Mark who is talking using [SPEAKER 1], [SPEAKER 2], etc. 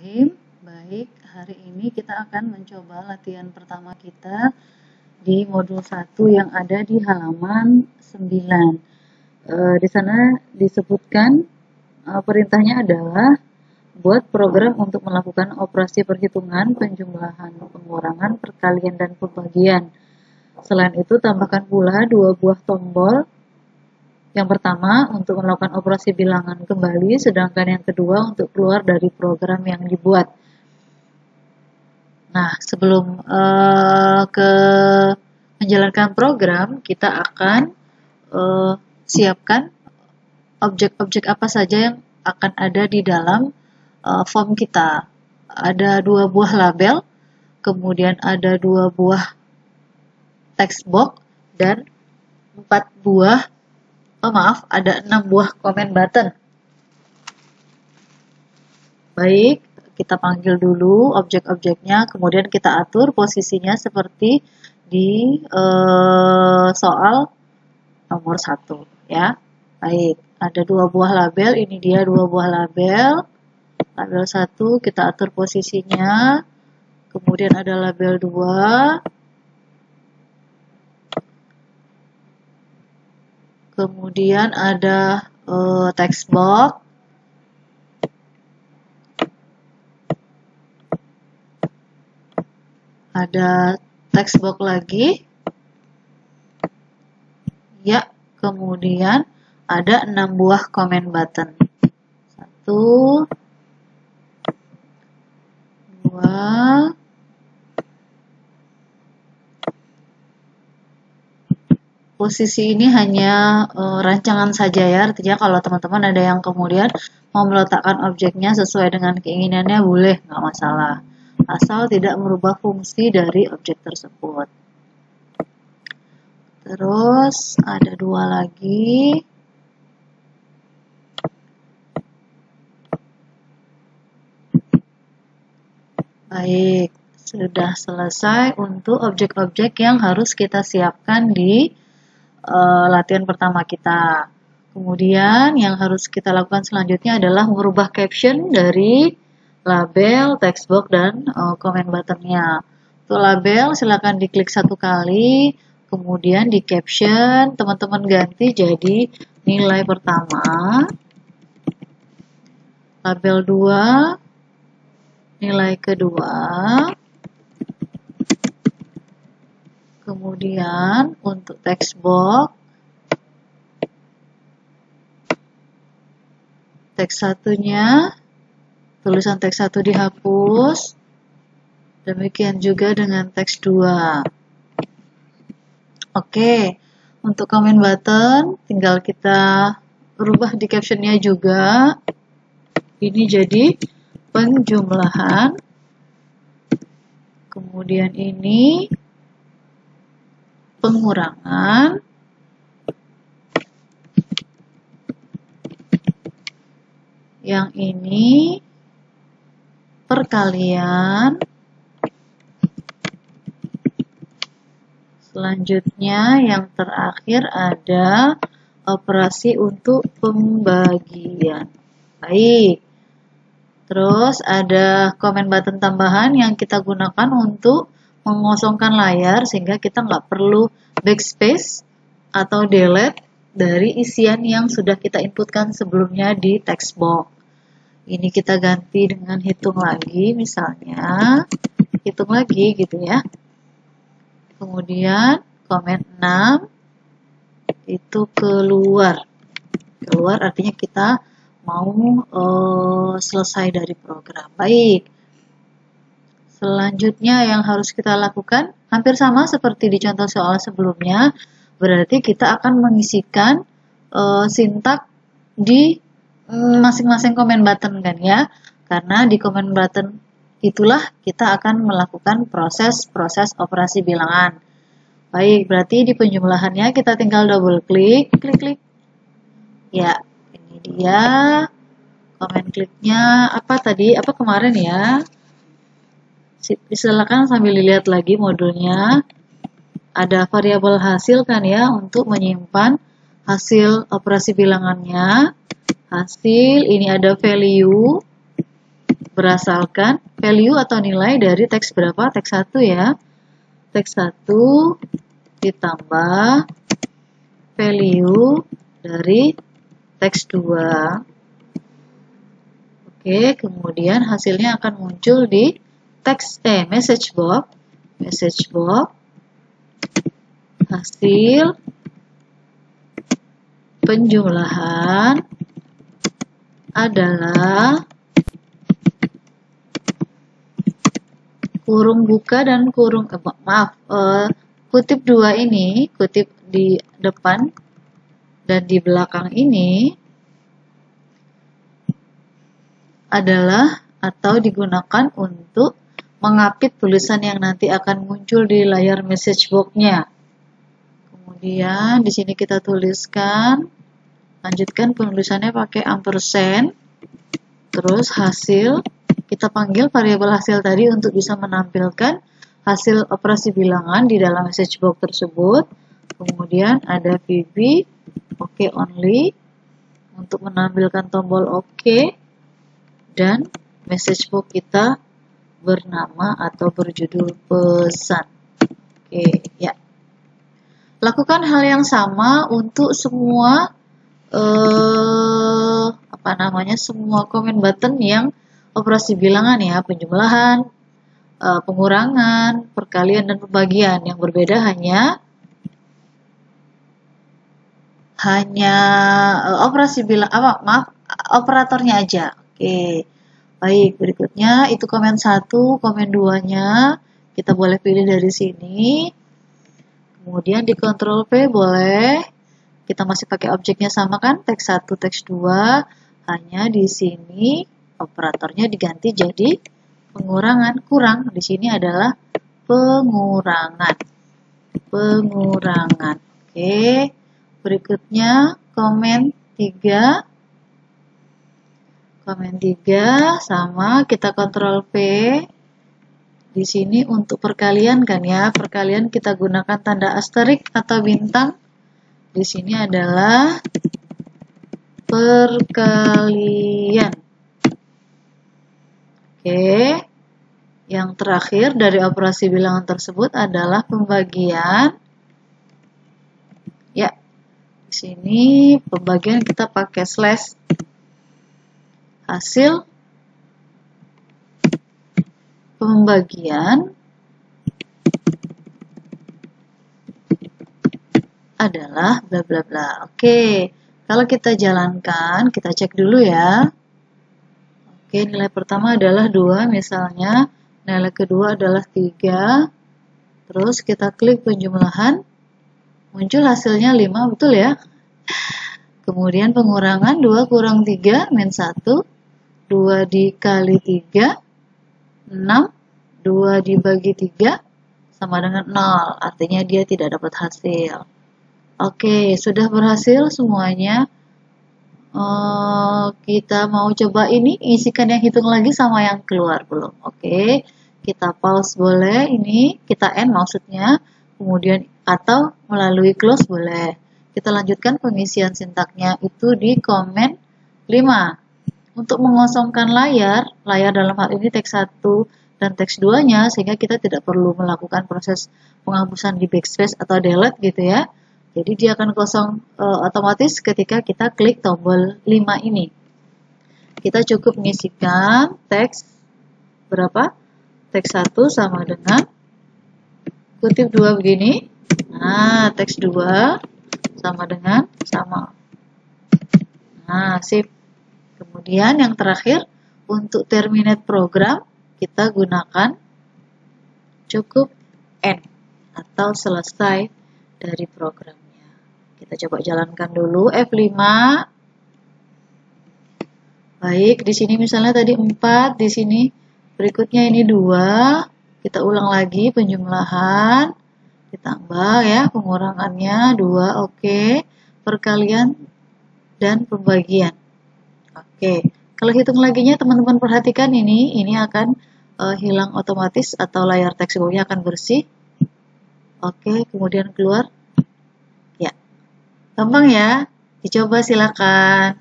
[SPEAKER 1] Bismillahirrahmanirrahim. Baik, hari ini kita akan mencoba latihan pertama kita di modul 1 yang ada di halaman 9. Di sana disebutkan perintahnya adalah buat program untuk melakukan operasi perhitungan, penjumlahan, pengurangan, perkalian, dan pembagian. Selain itu, tambahkan pula 2 buah tombol. Yang pertama untuk melakukan operasi bilangan kembali, sedangkan yang kedua untuk keluar dari program yang dibuat. Nah, sebelum menjalankan program, kita akan siapkan objek-objek apa saja yang akan ada di dalam form kita. Ada 2 buah label, kemudian ada 2 buah text box, dan 6 buah comment button. Baik, kita panggil dulu objek-objeknya, kemudian kita atur posisinya seperti di soal nomor 1 ya. Baik, ada 2 buah label, ini dia 2 buah label. Label 1 kita atur posisinya, kemudian ada label 2, kemudian ada text box, ada text box lagi, ya, kemudian ada 6 buah comment button. 1, 2, posisi ini hanya rancangan saja ya, artinya kalau teman-teman ada yang kemudian mau meletakkan objeknya sesuai dengan keinginannya boleh, nggak masalah. Asal tidak merubah fungsi dari objek tersebut. Terus ada 2 lagi. Baik, sudah selesai untuk objek-objek yang harus kita siapkan di latihan pertama kita. Kemudian yang harus kita lakukan selanjutnya adalah merubah caption dari label, text box, dan comment buttonnya. Untuk label silakan diklik 1 kali, kemudian di caption teman-teman ganti jadi nilai pertama, label 2, nilai kedua. Kemudian untuk text box, teks 1-nya, tulisan teks 1 dihapus. Demikian juga dengan teks 2. Oke, untuk comment button tinggal kita rubah di captionnya juga. Ini jadi penjumlahan. Kemudian ini pengurangan, yang ini perkalian, selanjutnya yang terakhir ada operasi untuk pembagian. Baik, terus ada comment button tambahan yang kita gunakan untuk mengosongkan layar sehingga kita nggak perlu backspace atau delete dari isian yang sudah kita inputkan sebelumnya di text box. Ini kita ganti dengan hitung lagi, misalnya hitung lagi gitu ya. Kemudian comment 6 itu keluar artinya kita mau selesai dari program. Baik, selanjutnya yang harus kita lakukan hampir sama seperti di contoh soal sebelumnya, berarti kita akan mengisikan sintak di masing-masing comment button kan ya, karena di comment button itulah kita akan melakukan proses operasi bilangan. Baik, berarti di penjumlahannya kita tinggal double klik. Ya, ini dia comment kliknya apa tadi, apa kemarin ya. Silakan sambil dilihat lagi modulnya. Ada variabel hasil kan ya, untuk menyimpan hasil operasi bilangannya. Hasil, ini ada value. berasalkan value atau nilai dari teks berapa? Teks 1 ya. Teks 1 ditambah value dari teks 2. Oke, kemudian hasilnya akan muncul di message box. Hasil penjumlahan adalah kurung buka dan kutip 2 ini, kutip di depan dan di belakang ini adalah atau digunakan untuk mengapit tulisan yang nanti akan muncul di layar message box-nya. Kemudian di sini kita tuliskan, lanjutkan penulisannya pakai ampersand, terus hasil, kita panggil variabel hasil tadi untuk bisa menampilkan hasil operasi bilangan di dalam message box tersebut. Kemudian ada VB, OK only, untuk menampilkan tombol OK, dan message box kita bernama atau berjudul pesan. Oke, ya. Lakukan hal yang sama untuk semua semua comment button yang operasi bilangan ya, penjumlahan, pengurangan, perkalian dan pembagian. Yang berbeda hanya operasi operatornya aja. Oke. Baik, berikutnya itu komen 1, komen 2-nya kita boleh pilih dari sini. Kemudian di Ctrl V boleh. Kita masih pakai objeknya sama kan? Teks 1, teks 2. Hanya di sini operatornya diganti jadi pengurangan. Kurang di sini adalah pengurangan. Oke. Berikutnya komen 3. Komen 3 sama kita Ctrl V. Di sini untuk perkalian kan ya. Perkalian kita gunakan tanda asterik atau bintang. Di sini adalah perkalian. Oke. Yang terakhir dari operasi bilangan tersebut adalah pembagian. Ya. Di sini pembagian kita pakai slash. Hasil pembagian adalah bla bla bla. Oke, kalau kita jalankan, kita cek dulu ya. Oke, nilai pertama adalah 2 misalnya, nilai kedua adalah 3. Terus kita klik penjumlahan, muncul hasilnya 5, betul ya? Kemudian pengurangan 2 kurang 3 min 1, 2 dikali 3, 6, 2 dibagi 3 sama dengan 0, artinya dia tidak dapat hasil. Oke, sudah berhasil semuanya. Kita mau coba ini, isikan yang hitung lagi sama yang keluar belum. Oke, kita pause boleh, ini kita end maksudnya, kemudian atau melalui close boleh. Kita lanjutkan pengisian sintaknya itu di komen 5. Untuk mengosongkan layar dalam hal ini teks 1 dan teks 2-nya, sehingga kita tidak perlu melakukan proses penghapusan di backspace atau delete gitu ya. Jadi dia akan kosong otomatis ketika kita klik tombol 5 ini. Kita cukup mengisikan teks berapa? Teks 1 sama dengan kutip 2 begini. Nah, teks 2 sama dengan sama. Nah, sip. Kemudian yang terakhir, untuk terminate program, kita gunakan cukup end atau selesai dari programnya. Kita coba jalankan dulu F5. Baik, di sini misalnya tadi 4, di sini berikutnya ini 2. Kita ulang lagi penjumlahan, ditambah ya pengurangannya 2, oke. Perkalian dan pembagian. Oke, kalau hitung laginya teman-teman perhatikan ini akan hilang otomatis atau layar teks boxnya akan bersih. Oke, kemudian keluar. Ya, gampang ya, dicoba silakan.